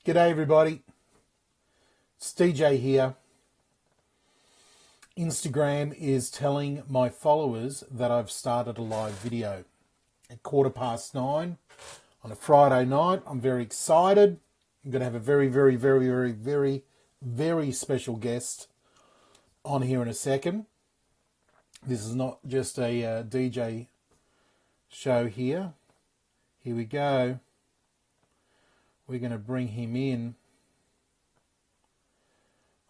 G'day everybody, it's DJ here. Instagram is telling my followers that I've started a live video at 9:15 on a Friday night. I'm very excited. I'm going to have a very special guest on here in a second. This is not just a DJ show here. Here we go. We're going to bring him in.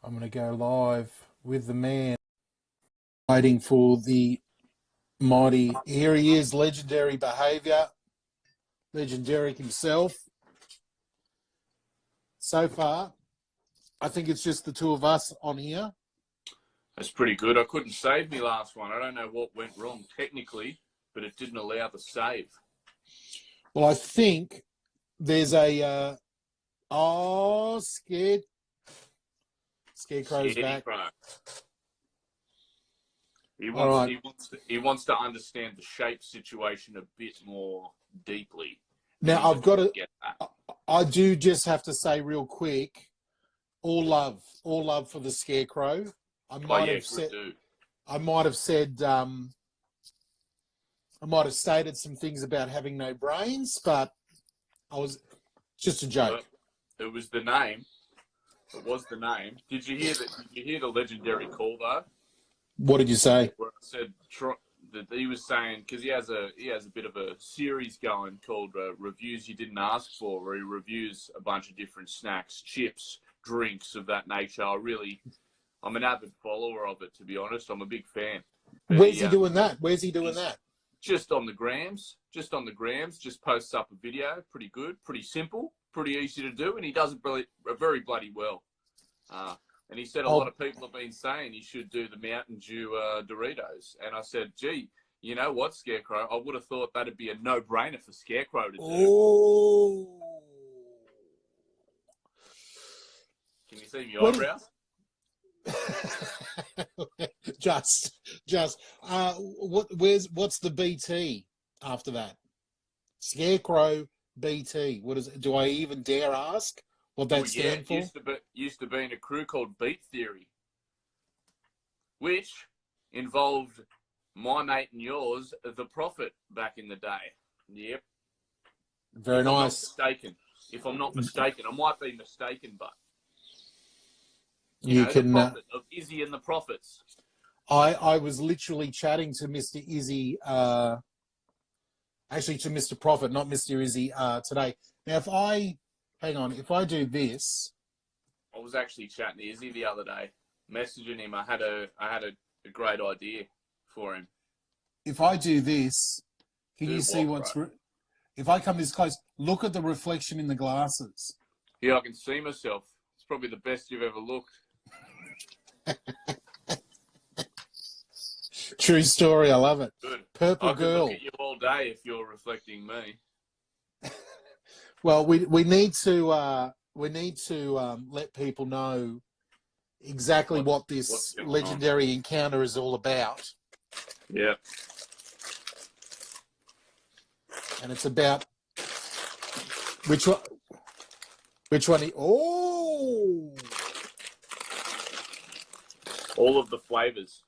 I'm going to go live with the man. Waiting for the mighty. Here he is, legendary behaviour. Legendary himself. So far, I think it's just the two of us on here. That's pretty good. I couldn't save me last one. I don't know what went wrong technically, but it didn't allow the save. Well, I think there's a Scarecrow's back. He wants to understand the shape situation a bit more deeply. Now I do just have to say real quick, all love for the Scarecrow. I might have stated some things about having no brains, but just a joke. It was the name. It was the name. Did you hear the legendary call though? What did you say? Where I said that he was saying, because he has a bit of a series going called Reviews You Didn't Ask For, where he reviews a bunch of different snacks, chips, drinks of that nature. I'm an avid follower of it, to be honest. I'm a big fan. But Where's he doing that? Where's he doing that? Just on the grams. Just posts up a video. Pretty good, pretty simple, pretty easy to do, and he does it very bloody well. And he said a lot of people have been saying he should do the Mountain Dew Doritos. And I said, gee, you know what, Scarecrow? I would have thought that'd be a no-brainer for Scarecrow to do. Oh. Can you see my eyebrows? What's the BT after that? Scarecrow BT. What is it? Do I even dare ask what that stands for? Used to be in a crew called Beat Theory, which involved my mate and yours, the Prophet, back in the day. Yep. Very nice. If I'm not mistaken, I might be mistaken, but you can. The Prophet of Izzy and the Prophets. I was literally chatting to Mr. Izzy, actually to Mr. Prophet, not Mr. Izzy, today. Now, if I do this, I was actually chatting to Izzy the other day, messaging him. I had a great idea for him. If I do this, can you see if I come this close, look at the reflection in the glasses. Yeah, I can see myself. It's probably the best you've ever looked. True story. I love it. Good. Purple I could girl. look at you all day if you're reflecting me. Well, we need to let people know exactly what this legendary encounter is all about. Yeah. And it's about which one? All of the flavors.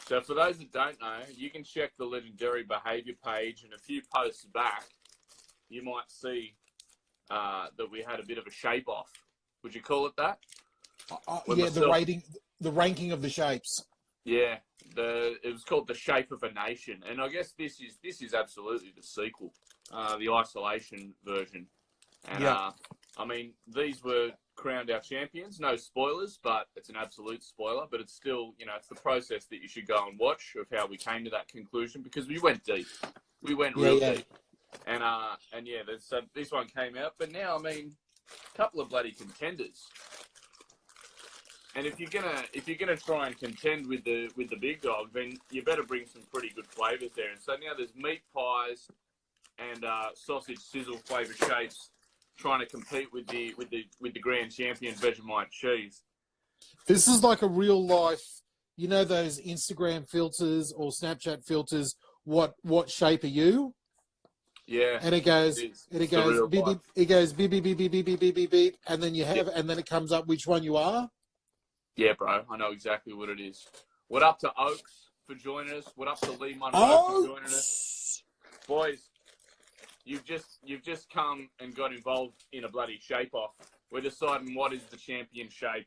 So for those that don't know, you can check the legendary behavior page, and a few posts back, you might see that we had a bit of a shape off. Would you call it that? Yeah, the ranking of the shapes. Yeah, it was called The Shape of a Nation, and I guess this is absolutely the sequel, the isolation version. And yeah. I mean, these were crowned our champions. No spoilers, but it's an absolute spoiler. But it's still, it's the process that you should go and watch of how we came to that conclusion, because we went deep. We went real deep. And yeah, this one came out. But now, I mean, a couple of bloody contenders. And if you're gonna try and contend with the big dog, then you better bring some pretty good flavors there. And so now there's meat pies and sausage sizzle flavor shapes trying to compete with the grand champion Vegemite cheese. This is like a real life, those Instagram filters or Snapchat filters. What shape are you? Yeah, and it it goes, is. and it It's the goes, real beep, life. beep, it goes, beep, beep, beep, beep, beep, beep, beep, beep, beep, and then you Yeah, have, and then it comes up which one you are. yeah, bro. I know exactly what it is. What up to Oaks for joining us? What up to Lee Monroe for Oh, joining us? Boys, you've just come and got involved in a bloody shape off. We're deciding what is the champion shape.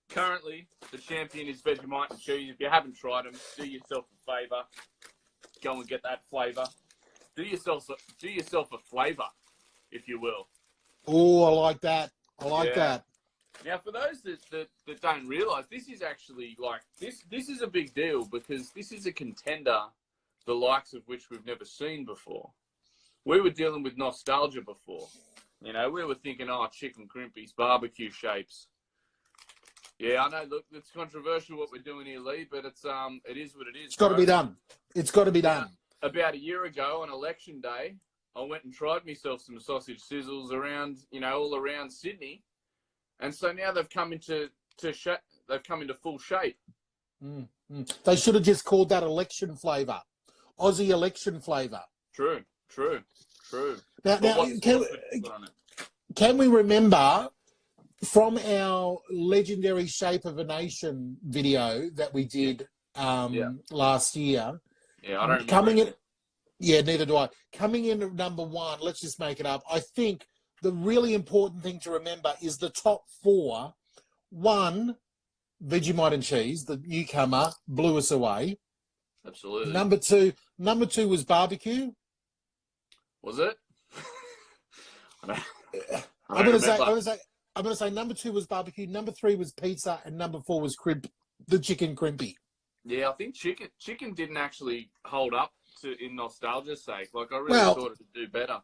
Currently, the champion is Vegemite and cheese. If you haven't tried them, do yourself a favour. Go and get that flavour. Do yourself a flavour, if you will. oh, I like that. I like Yeah. that. Now, for those that don't realise, this is actually like this is a big deal because this is a contender, the likes of which we've never seen before. We were dealing with nostalgia before. You know, we were thinking, oh, chicken crimpies, barbecue shapes. Yeah, I know. Look, it's controversial what we're doing here, Lee, but it is what it is, It's got to bro. be done. It's got to be Now, done. about a year ago on election day, I went and tried myself some sausage sizzles around, all around Sydney, and so now they've come into full shape. They should have just called that election flavour, Aussie election flavour. True. Now, But what sauce would you put on it? can we remember from our legendary Shape of a Nation video that we did last year? Yeah, I don't remember. Coming in, yeah, neither do I. Coming in at number one, let's just make it up. I think the really important thing to remember is the top four. One, Vegemite and cheese, the newcomer, blew us away. Absolutely. Number two was barbecue. Was it? I'm gonna say number two was barbecue. Number three was pizza, and number four was the chicken crimpy. Yeah, I think chicken didn't actually hold up in nostalgia's sake. Like I really thought it would do better.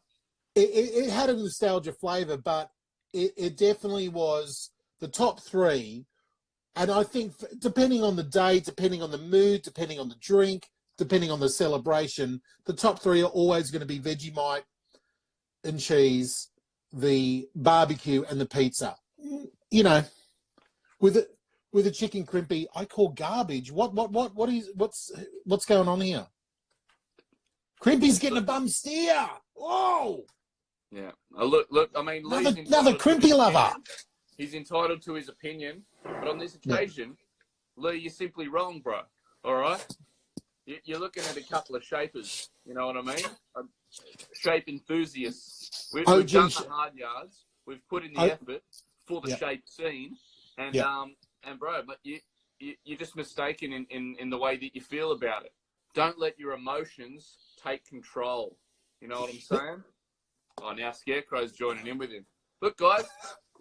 It had a nostalgia flavour, but it definitely was the top three. And I think depending on the day, depending on the mood, depending on the drink, depending on the celebration, the top three are always going to be Vegemite and cheese, the barbecue, and the pizza. You know, with a chicken crimpy, I call garbage. What's going on here? Crimpy's getting a bum steer. Whoa! Yeah. Look. I mean, another crimpy lover. He's entitled to his opinion, but on this occasion, Lee, you're simply wrong, bro. All right? You're looking at a couple of shapers. You know what I mean? Shape enthusiasts. We've done the hard yards. We've put in the effort for the shape scene, and bro, but you're just mistaken in the way that you feel about it. Don't let your emotions take control. You know what I'm saying? Oh, now Scarecrow's joining in with him. Look, guys.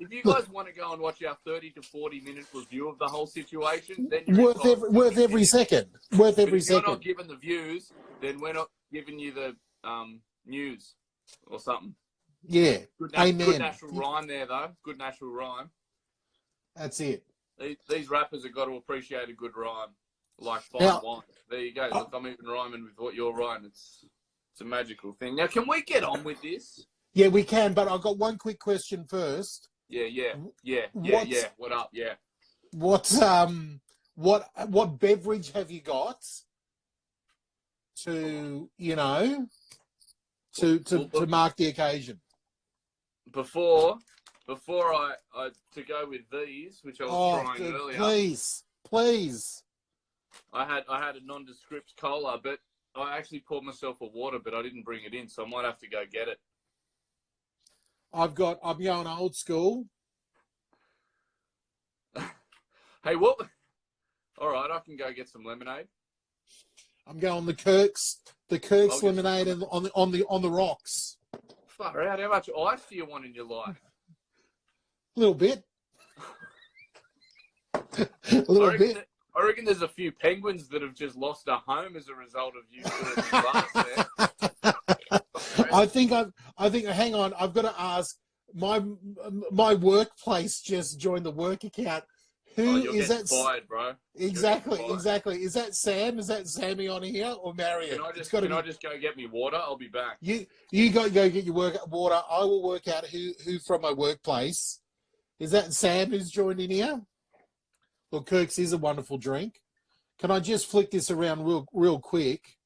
If you guys want to go and watch our 30 to 40-minute review of the whole situation, then you're worth every second. Worth every second. If you're not giving the views, then we're not giving you the news or something. Yeah. Amen. Good natural rhyme there, though. Good natural rhyme. That's it. These rappers have got to appreciate a good rhyme, like fine wine. There you go. Look, I'm even rhyming with what you're rhyming. It's a magical thing. Now, can we get on with this? Yeah, we can, but I've got one quick question first. Yeah. What up? Yeah. What beverage have you got to mark the occasion? Before I to go with these, which I was trying earlier. Please. I had a nondescript cola, but I actually poured myself a water, but I didn't bring it in, so I might have to go get it. I'm going old school. Hey, what? All right, I can go get some lemonade. I'm going the Kirk's lemonade and on the rocks. Far out! How much ice do you want in your life? A little bit. I reckon there's a few penguins that have just lost a home as a result of you doing glass there. I think. Hang on. I've got to ask. My workplace just joined the work account. Who is that? Fired, bro. Exactly. Is that Sam? Is that Sammy on here or Marion? Can I just go get me water? I'll be back. You go get your water. I will work out who from my workplace. Is that Sam who's joined in here? Well, Kirk's is a wonderful drink. Can I just flick this around real quick?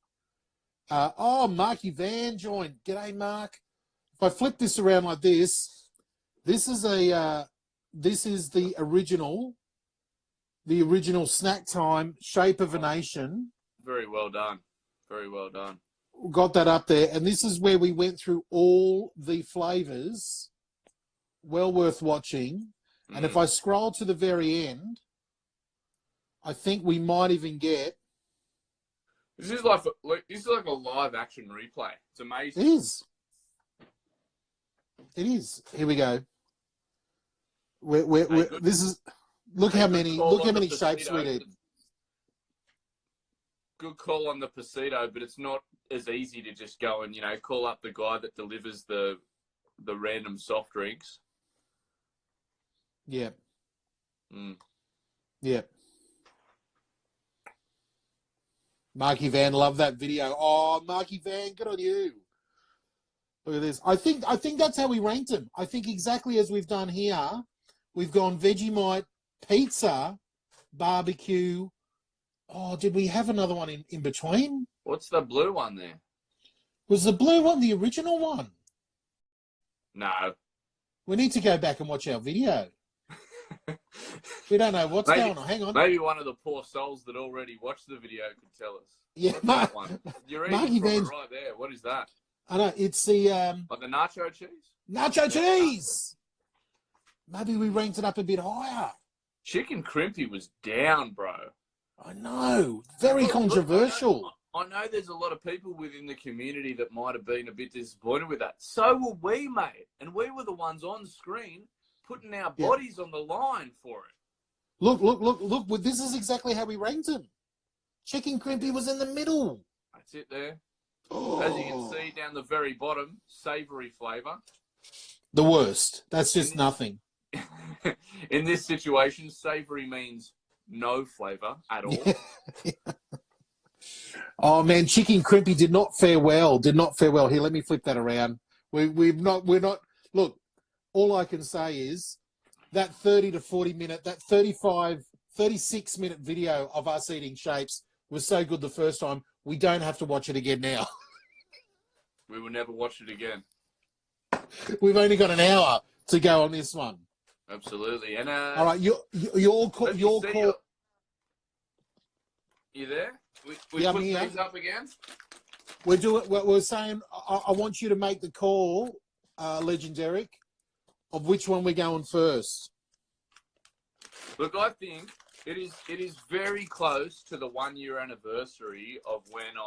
Marky Van joined. G'day, Mark. If I flip this around like this, this is the original Snack Time Shape of a Nation. Very well done. Very well done. Got that up there, and this is where we went through all the flavours. Well worth watching. And if I scroll to the very end, I think we might even get. This is like a live action replay. It's amazing. It is. It is. Here we go. This is. Look how many shapes we did. Good call on the Pasito, but it's not as easy to just go and call up the guy that delivers the random soft drinks. Yeah. Mm. Yeah. Marky Van, love that video. Oh, Marky Van, good on you. Look at this. I think that's how we ranked them. I think exactly as we've done here. We've gone Vegemite, pizza, barbecue. Oh, did we have another one in between? What's the blue one there? Was the blue one the original one? No. We need to go back and watch our video. We don't know what's going on. Hang on. Maybe one of the poor souls that already watched the video could tell us. Yeah, you're eating from it right there. What is that? I know it's the like the nacho cheese. Nacho cheese. Maybe we ranked it up a bit higher. Chicken crimpy was down, bro. I know. Very controversial. I know there's a lot of people within the community that might have been a bit disappointed with that. So were we, mate. And we were the ones on screen putting our bodies on the line for it. Look. Well, this is exactly how we ranked him. Chicken crimpy was in the middle. That's it there. Oh. As you can see down the very bottom, savoury flavour. The worst. That's just nothing. In this situation, savoury means no flavour at all. Oh man, chicken crimpy did not fare well. Here, let me flip that around. We're not. Look, all I can say is that 30 to 40 minute, that 36 minute video of us eating shapes was so good the first time. We don't have to watch it again now. We will never watch it again. We've only got an hour to go on this one. Absolutely. And all right, your call. You there? We yeah, put these up again. We're saying I want you to make the call, Legendaric, of which one we're going first. Look, I think it is very close to the 1 year anniversary of when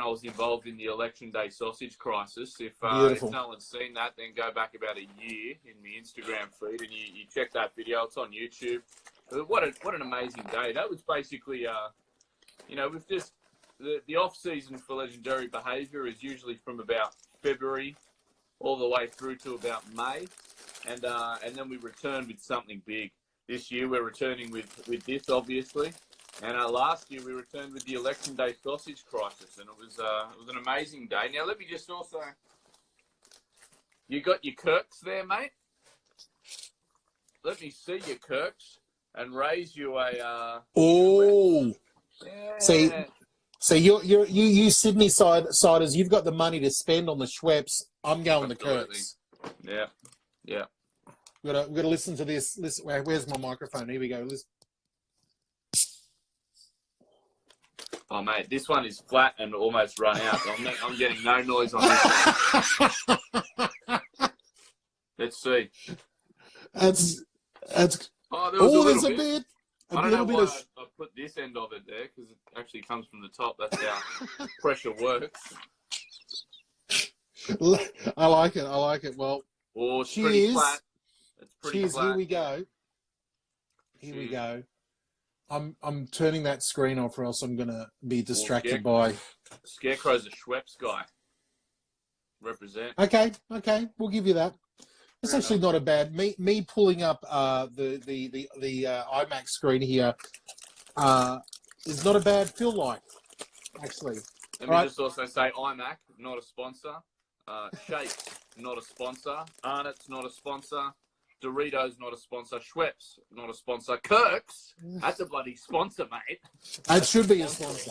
I was involved in the election day sausage crisis. If no one's seen that, then go back about a year in the Instagram feed and you check that video. It's on YouTube. What an amazing day. That was basically, with just the off season for legendary behaviour is usually from about February all the way through to about May, and then we return with something big. This year we're returning with this, obviously. And last year we returned with the election day sausage crisis, and it was an amazing day. Now let me just also, you got your Kirks there, mate? Let me see your Kirks and raise you a. Oh, yeah. See, you Sydney siders, you've got the money to spend on the Schweppes. I'm going the Kirks. Yeah. We've got to listen to this. Listen, where's my microphone? Here we go. Listen. Oh, mate, this one is flat and almost run out. I'm getting no noise on this one. Let's see. That's. Oh, there was a bit. I don't know why I put this end of it there because it actually comes from the top. That's how pressure works. I like it. Well, it's pretty flat. It's pretty cheers. flat. Here we go. Here we go. I'm turning that screen off, or else I'm gonna be distracted by. Scarecrow's a Schweppes guy. Represent. Okay, we'll give you that. It's actually not a bad. Me pulling up the IMAX screen here is not a bad feel like, actually. Let me just also say iMac, not a sponsor. Shapes, not a sponsor. Arnott's not a sponsor. Doritos, not a sponsor. Schweppes, not a sponsor. Kirks, that's a bloody sponsor, mate. That should be a sponsor.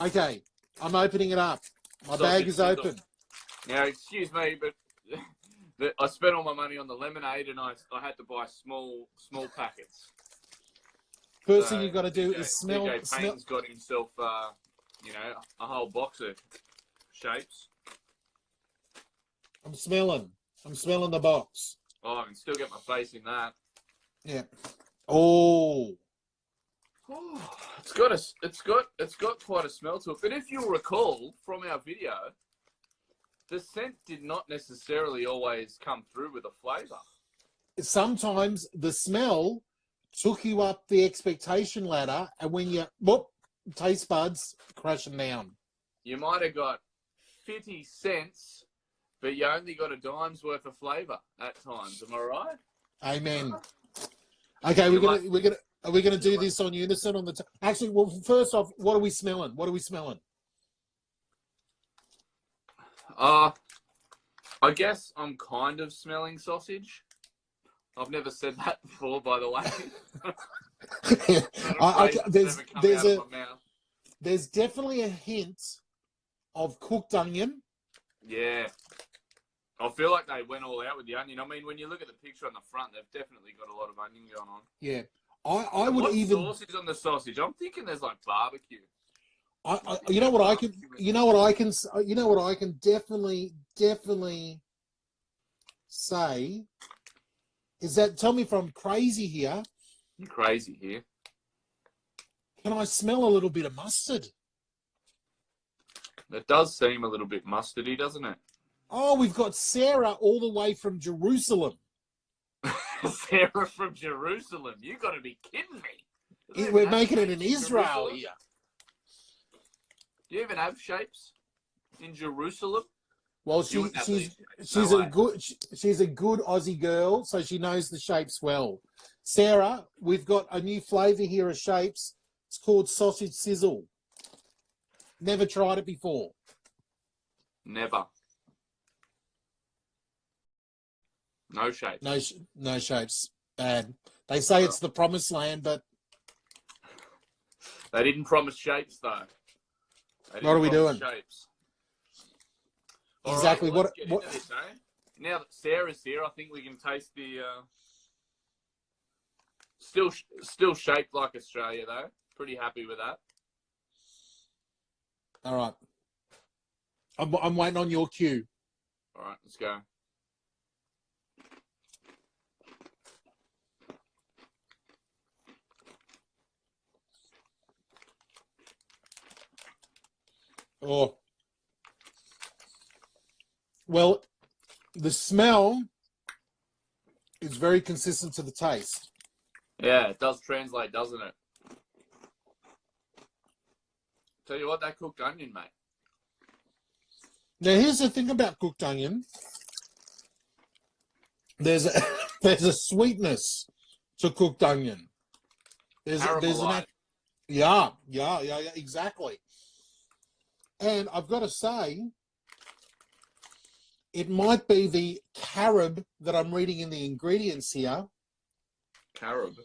Okay, I'm opening it up. My bag is Sausage open. Now, excuse me, but I spent all my money on the lemonade, and I had to buy small packets. First thing you got to do is smell. DJ Paine's got himself, a whole box of shapes. I'm smelling the box. Oh, I can still get my face in that. Yeah. Oh. It's got quite a smell to it. But if you'll recall from our video, the scent did not necessarily always come through with a flavour. Sometimes the smell took you up the expectation ladder, and when you taste buds crashing down. You might have got 50 cents, but you only got a dime's worth of flavour at times. Am I right? Amen. Okay, are we gonna do this on unison on the actually? Well, first off, what are we smelling? I guess I'm kind of smelling sausage. I've never said that before, by the way. There's definitely a hint of cooked onion. Yeah. I feel like they went all out with the onion. I mean, when you look at the picture on the front, they've definitely got a lot of onion going on. Yeah. I would even. What sauce is on the sausage? I'm thinking there's like barbecue. You know what I can definitely say is that, tell me if I'm crazy here. You're crazy here. Can I smell a little bit of mustard? It does seem a little bit mustardy, doesn't it? Oh, we've got Sarah all the way from Jerusalem. Sarah from Jerusalem. You got to be kidding me. We're making it in Israel here. Do you even have shapes in Jerusalem? Well, she's a good Aussie girl, so she knows the shapes well. Sarah, we've got a new flavour here of shapes. It's called sausage sizzle. Never tried it before. Never. No shapes. No shapes. Bad. They say it's the promised land, but they didn't promise shapes, though. What are we doing? Shapes. Exactly. Right, well, let's get into this, eh? Now that Sarah's here, I think we can taste the. Still shaped like Australia, though. Pretty happy with that. All right. I'm waiting on your cue. All right, let's go. Oh. Well, the smell is very consistent to the taste. Yeah, it does translate, doesn't it? Tell you what, that cooked onion, mate. Now, here's the thing about cooked onion. There's a sweetness to cooked onion. There's yeah, exactly. And I've got to say, it might be the carob that I'm reading in the ingredients here. Carob.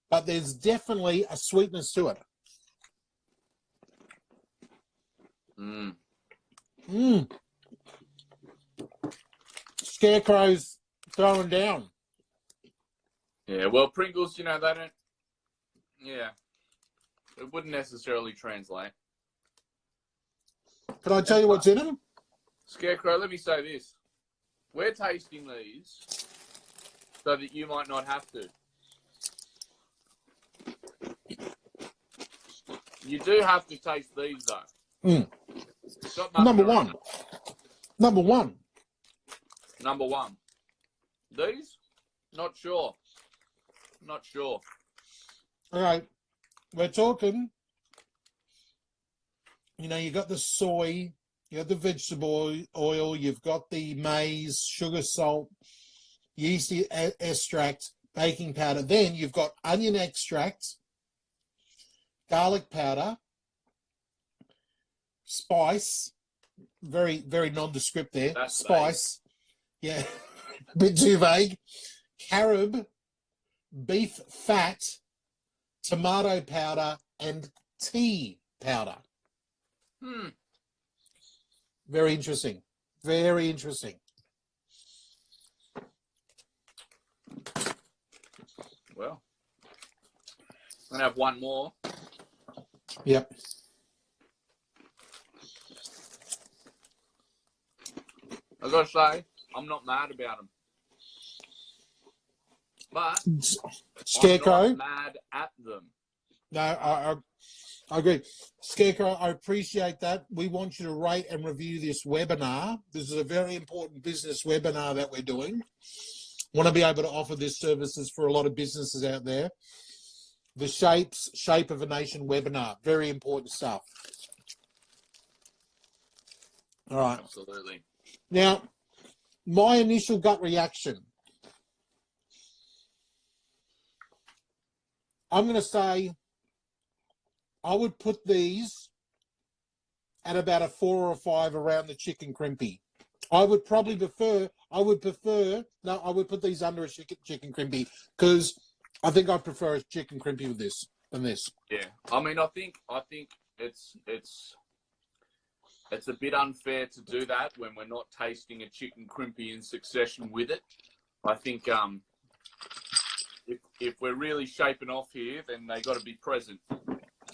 But there's definitely a sweetness to it. Scarecrow's throwing down. Yeah, well, Pringles, they don't... Yeah. It wouldn't necessarily translate. Can I tell you what's in them? Scarecrow, let me say this. We're tasting these so that you might not have to. You do have to taste these, though. Number one. These? Not sure. All right. We're talking, you got the soy, you got the vegetable oil, you've got the maize, sugar, salt, yeast extract, baking powder. Then you've got onion extract, garlic powder, spice, very, very nondescript there. That's spice. Vague. Yeah, a bit too vague. Carob, beef fat, tomato powder, and tea powder. Very interesting. Very interesting. Well, I'm going to have one more. Yep. I've got to say, I'm not mad about them. But Scarecrow. I'm not mad at them. No, I agree. Scarecrow, I appreciate that. We want you to rate and review this webinar. This is a very important business webinar that we're doing. Want to be able to offer this services for a lot of businesses out there. The Shape of a Nation webinar. Very important stuff. All right. Absolutely. Now, my initial gut reaction. I'm going to say I would put these at about a 4 or a 5 around the chicken crimpy. I would put these under a chicken crimpy because I think I prefer a chicken crimpy with this than this. Yeah. I mean, I think it's a bit unfair to do that when we're not tasting a chicken crimpy in succession with it. I think if we're really shaping off here, then they got to be present.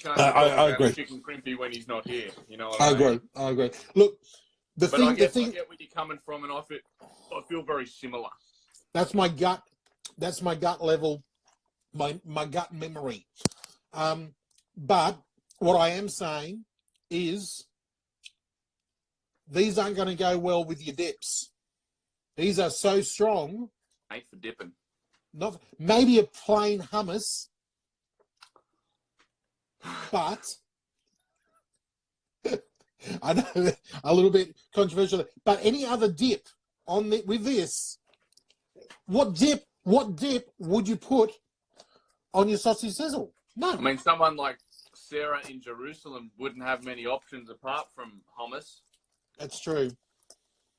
I agree. Chicken crimpy when he's not here. You know what I I mean? agree. Look, I get where you're coming from, and I feel very similar. That's my gut. That's my gut level, my gut memory. But what I am saying is these aren't going to go well with your dips. These are so strong. Ain't for dipping. Not maybe a plain hummus, but I know a little bit controversial. But any other dip with this, what dip would you put on your sausage sizzle? None. I mean, someone like Sarah in Jerusalem wouldn't have many options apart from hummus. That's true.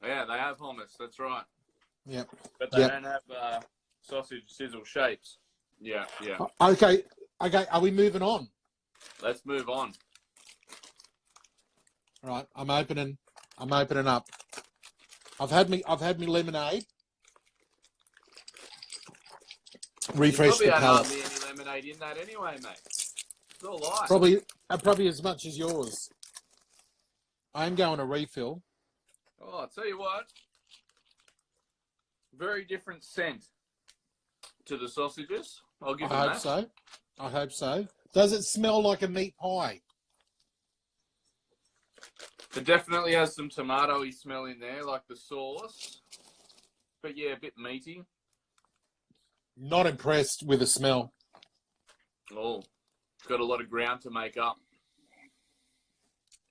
Yeah, they have hummus. That's right. Yep. But they don't have sausage sizzle shapes. Yeah. Okay. Are we moving on? Let's move on. All right. I'm opening up. I've had me lemonade. Refresh the palate. Hardly any lemonade in that anyway, mate. It's all light. Probably as much as yours. I am going to refill. Oh, I'll tell you what. Very different scent to the sausages. I'll give them that. I hope so. Does it smell like a meat pie? It definitely has some tomato-y smell in there, like the sauce. But yeah, a bit meaty. Not impressed with the smell. Oh, it's got a lot of ground to make up.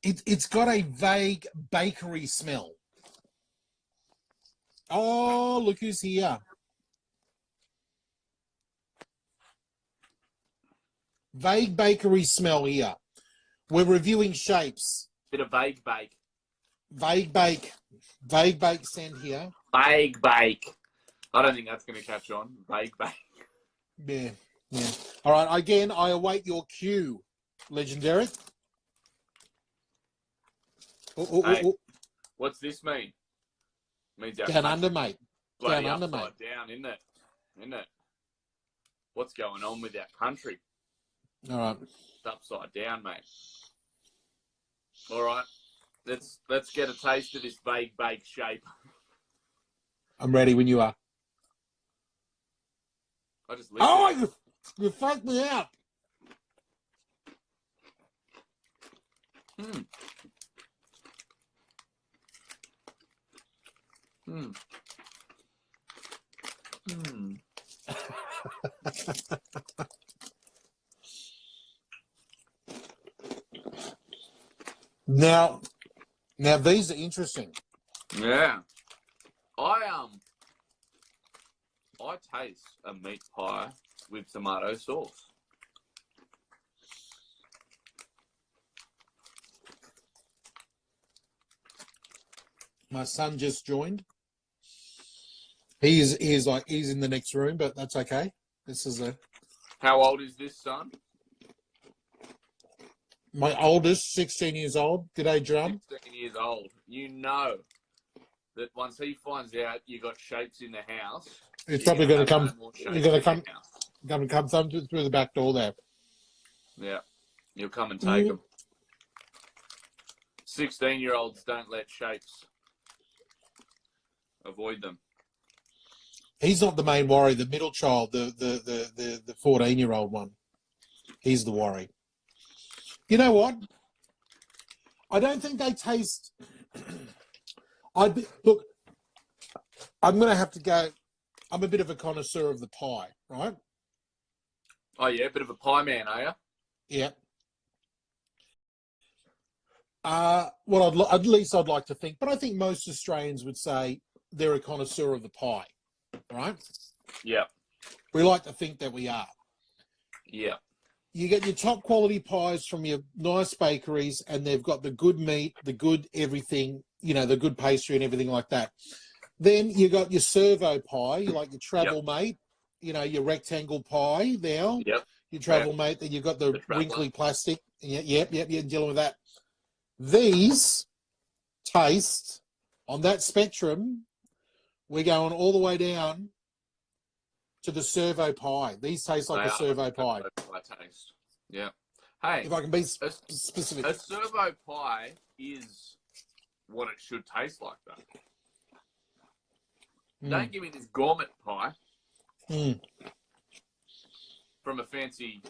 It's got a vague bakery smell. Oh, look who's here. Vague bakery smell here. We're reviewing shapes. Bit of vague bake. Vague bake scent here. Vague bake. I don't think that's going to catch on. Vague bake. Yeah. All right, again, I await your cue, Legendary. What's this mean? Means down under, mate. Bloody down under, mate. Down, isn't it? What's going on with our country? All right. It's upside down, mate. All right. Let's get a taste of this vague bake shape. I'm ready when you are. I just listened. You fucked me up. Now these are interesting. Yeah. I taste a meat pie with tomato sauce. My son just joined. He's in the next room, but that's okay. This is How old is this son? My oldest, 16 years old. G'day, Drum. 16 years old. You know that once he finds out you got shapes in the house, He's probably going to come. no more He's shapes going in to come. your house. Going to come through the back door there. Yeah, you'll come and take them. 16-year-olds don't let shapes. Avoid them. He's not the main worry. The middle child, the 14-year-old one, he's the worry. You know what? I don't think they taste. Look. I'm going to have to go. I'm a bit of a connoisseur of the pie, right? Oh yeah, a bit of a pie man, are you? Yeah. Well, at least I'd like to think, but I think most Australians would say they're a connoisseur of the pie, right? Yeah. We like to think that we are. Yeah. You get your top quality pies from your nice bakeries, and they've got the good meat, the good everything, you know, the good pastry and everything like that. Then you got your servo pie, you like your travel mate, you know, your rectangle pie now. Yep. Your travel mate, then you've got the wrinkly plastic. Yep, you're dealing with that. These taste on that spectrum, we're going all the way down to the servo pie. These taste like a servo pie. Taste. Yeah. Hey, if I can be specific. A servo pie is what it should taste like, though. Don't give me this gourmet pie from a fancy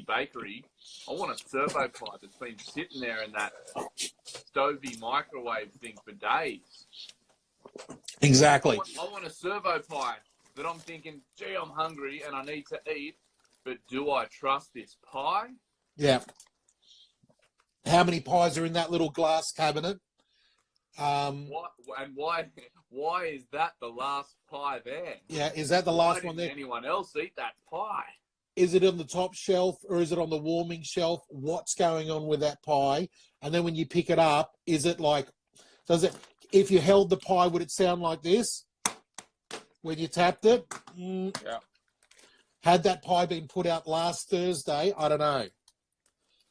bakery. I want a servo pie that's been sitting there in that stovey microwave thing for days. Exactly. I want a servo pie that I'm thinking, gee, I'm hungry and I need to eat, but do I trust this pie? Yeah. How many pies are in that little glass cabinet? Why is that the last pie there? Yeah, is that the last one there? Why didn't anyone else eat that pie? Is it on the top shelf or is it on the warming shelf? What's going on with that pie? And then when you pick it up, is it like, if you held the pie, would it sound like this when you tapped it? Yeah. Had that pie been put out last Thursday? I don't know.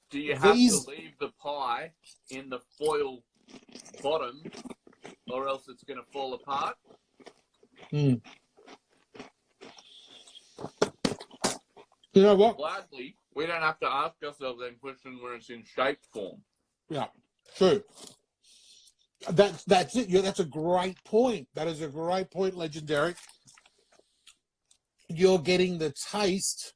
Do you have to leave the pie in the foil bottom or else it's going to fall apart? You know what? Gladly, we don't have to ask ourselves that question when it's in shape form. Yeah, true. That's it. That's a great point. That is a great point, Legendary. You're getting the taste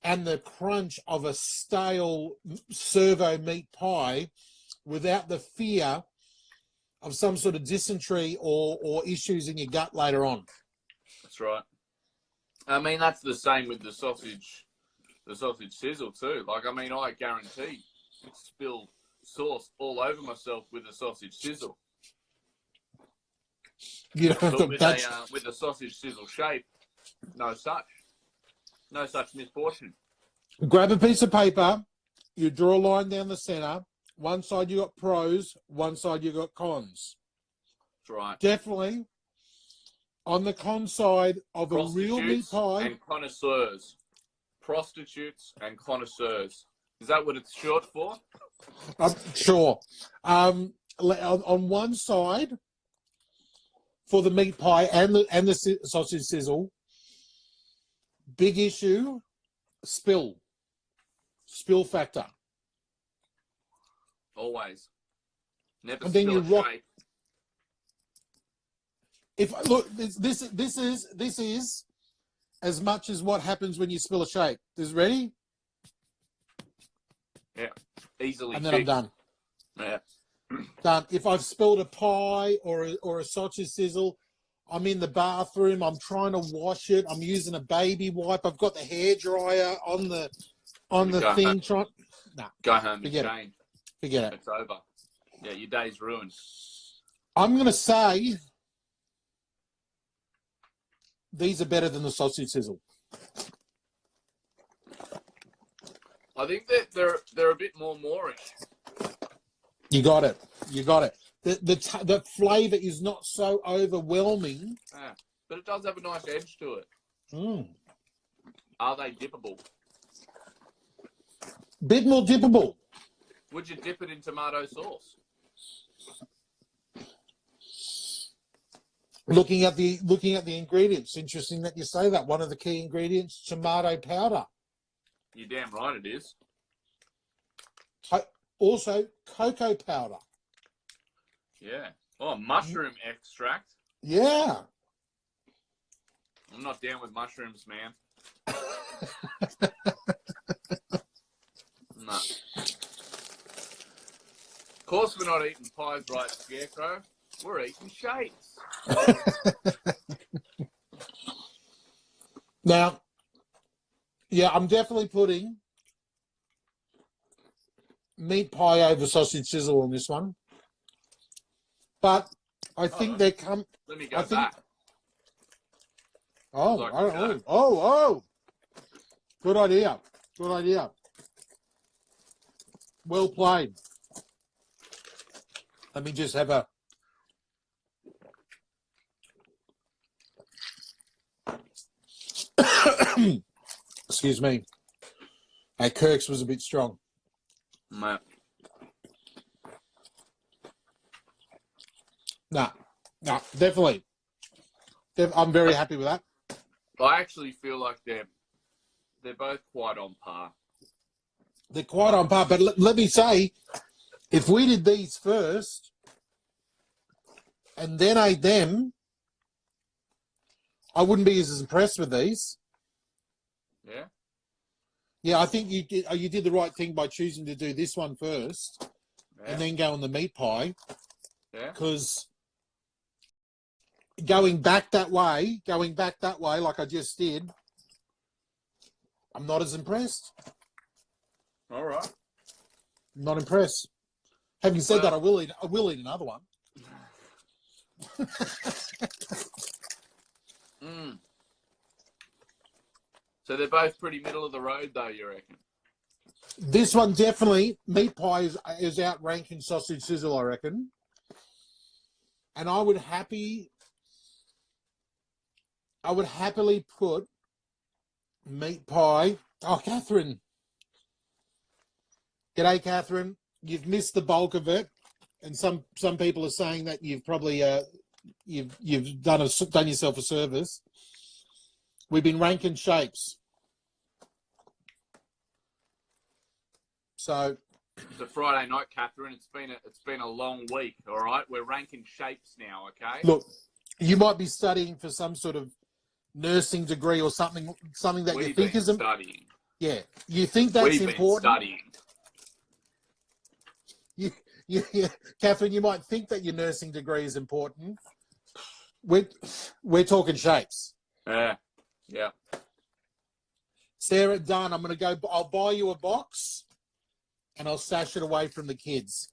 and the crunch of a stale servo meat pie without the fear of some sort of dysentery or issues in your gut later on. That's right. I mean, that's the same with the sausage sizzle too. Like, I mean, I guarantee spill sauce all over myself with a sausage sizzle. You don't have to touch. With a sausage sizzle shape, no such misfortune. Grab a piece of paper, you draw a line down the center. One side you got pros, one side you got cons. That's right. Definitely on the con side of a real meat pie. And connoisseurs. Prostitutes and connoisseurs. Is that what it's short for? Sure. On one side, for the meat pie and the sausage sizzle, big issue, spill factor. Always. Never And then spill you a rock. shape. This is as much as what happens when you spill a shake. Is ready? Yeah. Easily. And then I'm done. Yeah. Done. If I've spilled a pie or a sausage sizzle, I'm in the bathroom. I'm trying to wash it. I'm using a baby wipe. I've got the hairdryer on the thing. Go home. Forget it. Forget it. It's over. Yeah, your day's ruined. I'm going to say these are better than the sausage sizzle. I think that they're a bit more Moorish. You got it. The flavour is not so overwhelming. Yeah, but it does have a nice edge to it. Are they dippable? Bit more dippable. Would you dip it in tomato sauce? Looking at the ingredients, interesting that you say that. One of the key ingredients, tomato powder. You're damn right it is. Also, cocoa powder. Yeah. Oh, mushroom extract. Yeah. I'm not down with mushrooms, man. No. Of course we're not eating pies, right, Scarecrow? We're eating shapes. Now, yeah, I'm definitely putting meat pie over sausage sizzle on this one. But I think they come... Let me go back. Oh. Good idea. Good idea. Well played. Let me just have a... Excuse me. Hey, Kirk's was a bit strong. No. No, definitely. I'm very happy with that. I actually feel like they're both quite on par. They're quite on par, but let me say, if we did these first and then ate them, I wouldn't be as impressed with these. Yeah? Yeah, I think you did the right thing by choosing to do this one first and then go on the meat pie. Yeah. Because going back that way, like I just did, I'm not as impressed. All right. I'm not impressed. Having said that, I will eat another one. So they're both pretty middle of the road, though, you reckon? This one definitely, meat pie is outranking sausage sizzle, I reckon. And I would happily put meat pie. Oh, Catherine. G'day, Catherine. You've missed the bulk of it, and some people are saying that you've probably you've done yourself a service. We've been ranking shapes. So it's a Friday night, Catherine. It's been a long week. All right, we're ranking shapes now. Okay. Look, you might be studying for some sort of nursing degree or something that you think is studying. Yeah, you think that's important. We've been studying. Catherine, you might think that your nursing degree is important. We're talking shapes. Yeah. Sarah, done. I'm going to go. I'll buy you a box, and I'll stash it away from the kids.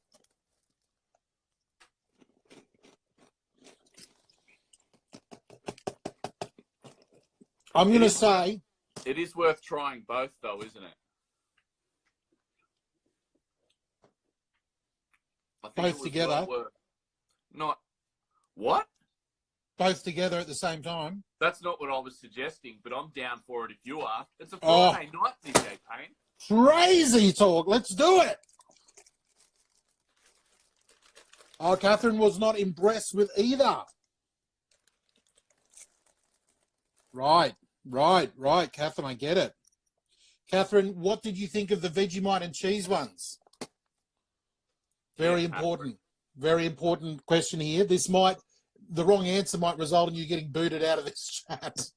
I'm going to say... It is worth trying both, though, isn't it? I think both together? Not... What? Both together at the same time? That's not what I was suggesting, but I'm down for it if you are. It's a Friday night, DJ Paine. Crazy talk. Let's do it. Oh, Catherine was not impressed with either. Right. Catherine, I get it. Catherine, what did you think of the Vegemite and cheese ones? Very important. Very important question here. The wrong answer might result in you getting booted out of this chat.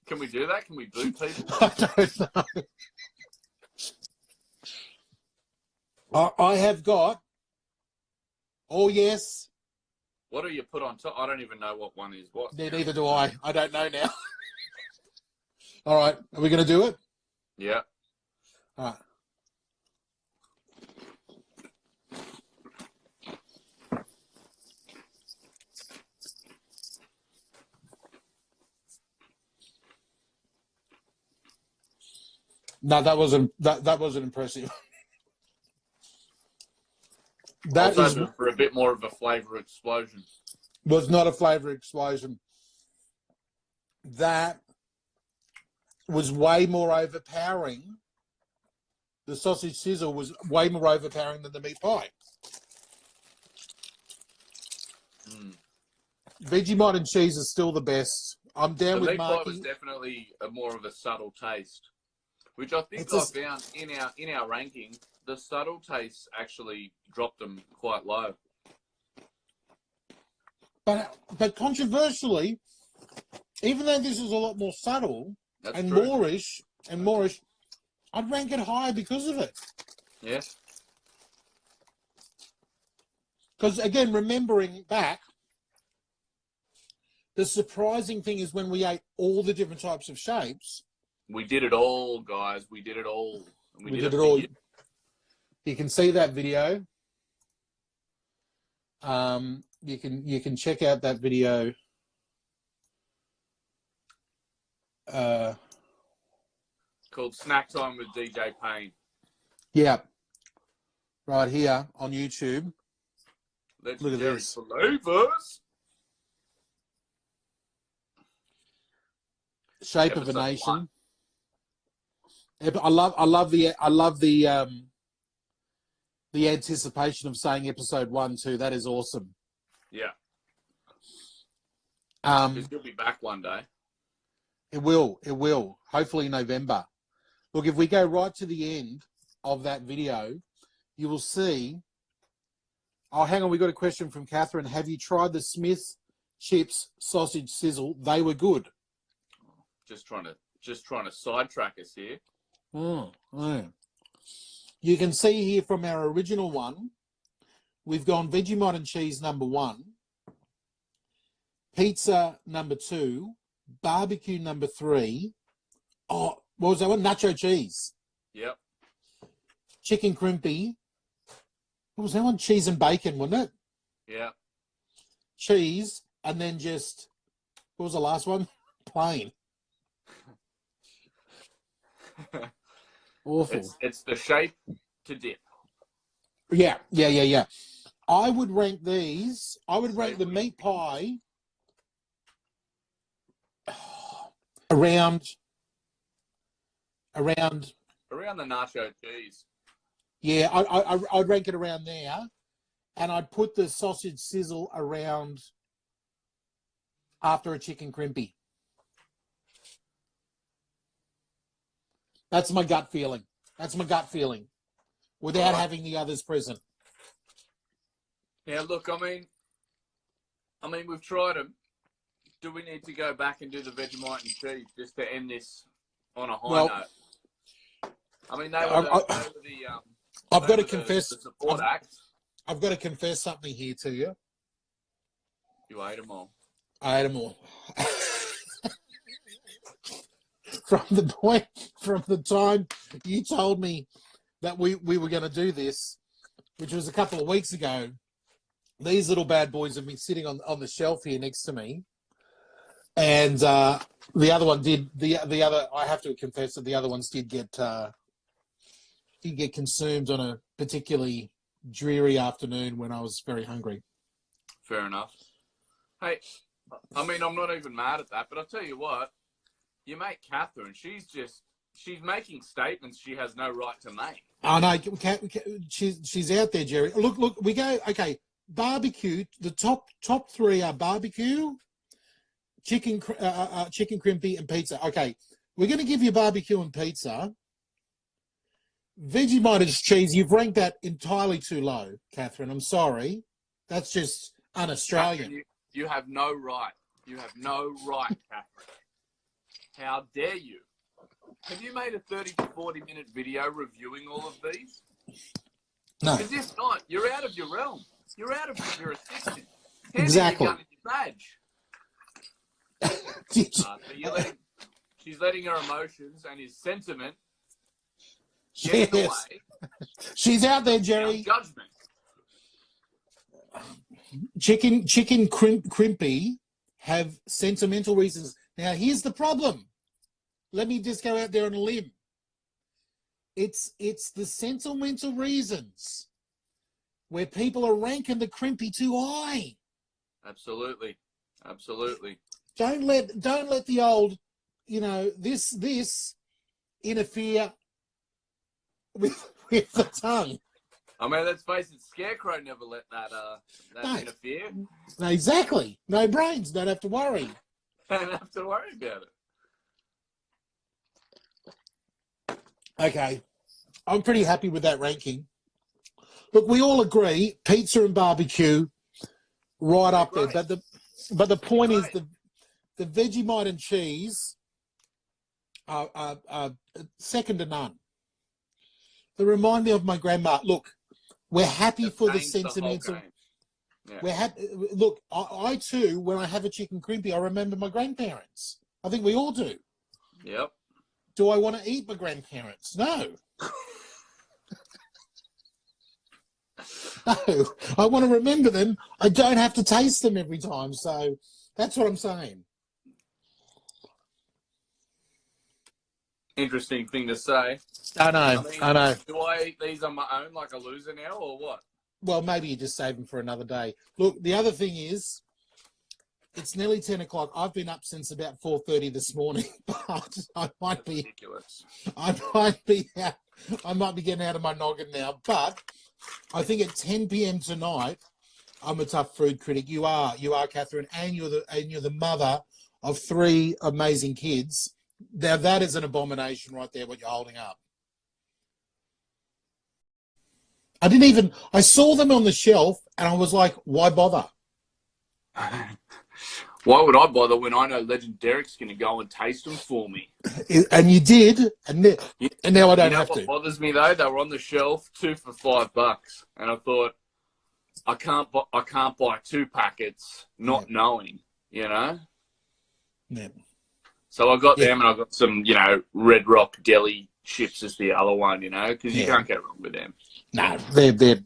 Can we do that? Can we boot people? I don't know. I have got... Oh, yes. What do you put on top? I don't even know what one is what. Neither do I. I don't know now. All right. Are we going to do it? Yeah. All right. No, that wasn't impressive. That is for a bit more of a flavour explosion. Was not a flavour explosion. That was way more overpowering the sausage sizzle was way more overpowering than the meat pie. Vegemite and cheese is still the best. I'm down The with meat pie was Marky. definitely more of a subtle taste, which I think It's I found in our ranking. The subtle tastes actually dropped them quite low. But controversially, even though this is a lot more subtle That's and true. moreish, I'd rank it higher because of it. Yeah. Because again, remembering back, the surprising thing is when we ate all the different types of shapes. We did it all, guys. We did it all. And We did it all. You can see that video. You can check out that video. Called Snack Time with DJ Paine. Yeah, right here on YouTube. Look at this. Flavors. Shape of a Nation. I love the anticipation of saying episode 1 too. That is awesome. Yeah. It He'll be back one day. will. Hopefully November. Look, if we go right to the end of that video, you will see. Oh, hang on. We got a question from Catherine. Have you tried the Smith chips sausage sizzle? They were good. Just trying to sidetrack us here. You can see here from our original one, we've gone Vegemite and cheese number 1, pizza number 2, barbecue number 3. Oh, what was that one? Nacho cheese. Yep. Chicken crimpy. What was that one? Cheese and bacon, wasn't it? Yeah. Cheese, and then just, what was the last one? Plain. Awful. It's the shape to dip. Yeah. I would rank these. I would rank the meat pie around the nacho cheese. Yeah, I'd rank it around there, and I'd put the sausage sizzle around after a chicken crimpy. That's my gut feeling. Without having the others present. Yeah, look, I mean, we've tried them. Do we need to go back and do the Vegemite and cheese just to end this on a high note? I mean, I've got to confess. The support act. I've got to confess something here to you. You ate them all. I ate them all. From the time you told me that we were going to do this, which was a couple of weeks ago, these little bad boys have been sitting on the shelf here next to me, and the other one did. The other, I have to confess that the other ones did get consumed on a particularly dreary afternoon when I was very hungry. Fair enough. Hey, I mean, I'm not even mad at that, but I'll tell you what, your mate Catherine, she's making statements she has no right to make. I know. She's out there, Jerry. Look. We go. Okay, barbecue. The top 3 are barbecue, chicken crimpy, and pizza. Okay, we're going to give you barbecue and pizza. Vegemite and cheese. You've ranked that entirely too low, Catherine. I'm sorry. That's just un-Australian. Catherine, you have no right. You have no right, Catherine. How dare you? Have you made a 30 to 40 minute video reviewing all of these? No. Because if not, you're out of your realm. You're out of your jurisdiction. Exactly. Your gun and your badge. So she's letting her emotions and his sentiment get in the way. She's out there, Jerry. Judgment. Chicken crimpy have sentimental reasons. Now, here's the problem. Let me just go out there on a limb. It's the sentimental reasons where people are ranking the crimpy too high. Absolutely. Don't let the old, this interfere with the tongue. I mean, let's face it, Scarecrow never let that interfere. No, exactly. No brains. Don't have to worry. Don't have to worry about it. Okay. I'm pretty happy with that ranking. Look, we all agree, pizza and barbecue, right up there. But the point is, the Vegemite and cheese are second to none. They remind me of my grandma. Look, we're happy for the sentimental. Yeah. We're happy. Look, I too, when I have a chicken crimpy, I remember my grandparents. I think we all do. Yep. Do I want to eat my grandparents? No. No, I want to remember them. I don't have to taste them every time. So that's what I'm saying. Interesting thing to say. I know. I know. Do I eat these on my own like a loser now, or what? Well, maybe you just save them for another day. Look, the other thing is, it's nearly 10 o'clock. I've been up since about 4:30 this morning, but I might be ridiculous. I might be getting out of my noggin now. But I think at 10 p.m. tonight, I'm a tough food critic. You are, Catherine, and you're the mother of 3 amazing kids. Now that is an abomination right there, what you're holding up. I saw them on the shelf and I was like, why bother? Why would I bother when I know Legend Derek's going to go and taste them for me? And you did, and now I don't have to. What bothers me though, they were on the shelf, 2 for $5, and I thought, I can't buy 2 packets, not knowing, you know. Yeah. So I got them, and I got some, Red Rock Deli chips as the other one, because you can't go wrong with them. No, they're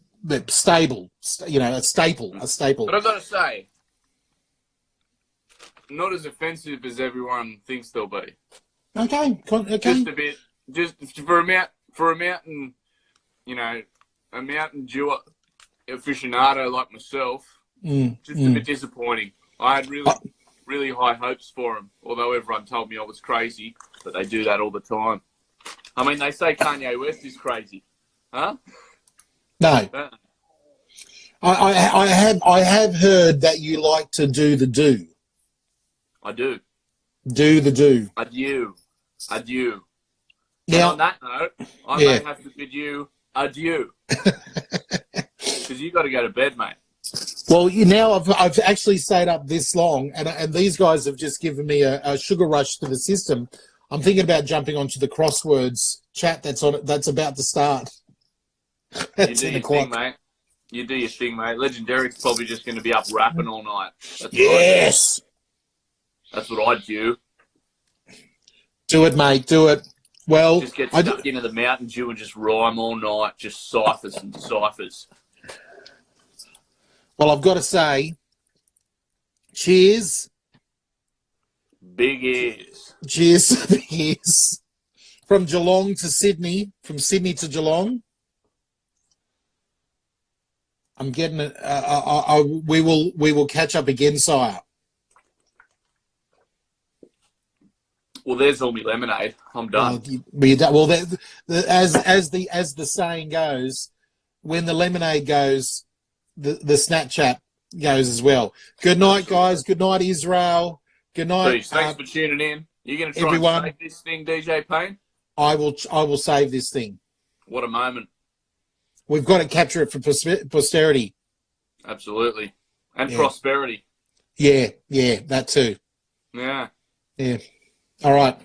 stable, a staple. But I've got to say, not as offensive as everyone thinks they'll be. Okay. Just a bit, just for a mountain, a Mountain Dew aficionado like myself, just a bit disappointing. I had really high hopes for them, although everyone told me I was crazy, but they do that all the time. I mean, they say Kanye West is crazy, huh? No. I have heard that you like to do the do. I do. Do the do. Adieu. Now, and on that note, I may have to bid you adieu. Because you got to go to bed, mate. Well, now I've actually stayed up this long, and these guys have just given me a sugar rush to the system. I'm thinking about jumping onto the crosswords chat that's about to start. You do your thing, mate. You do your thing, mate. Legend Derek's probably just going to be up rapping all night. That's what I do. Do it, mate. Do it. Well, just get stuck into the Mountain Dew and just rhyme all night. Just ciphers and ciphers. Well, I've got to say, cheers. Big ears. Cheers, big ears. From Geelong to Sydney, from Sydney to Geelong. I'm getting it. We will catch up again, sire. Well, there's all my lemonade. I'm done. Well, as the saying goes, when the lemonade goes, the Snapchat goes as well. Good night, guys. Good night, Israel. Good night. Peace. Thanks for tuning in. You're going to try everyone, and save this thing, DJ Paine? I will save this thing. What a moment. We've got to capture it for posterity. Absolutely. And prosperity. Yeah, that too. Yeah. Yeah. All right.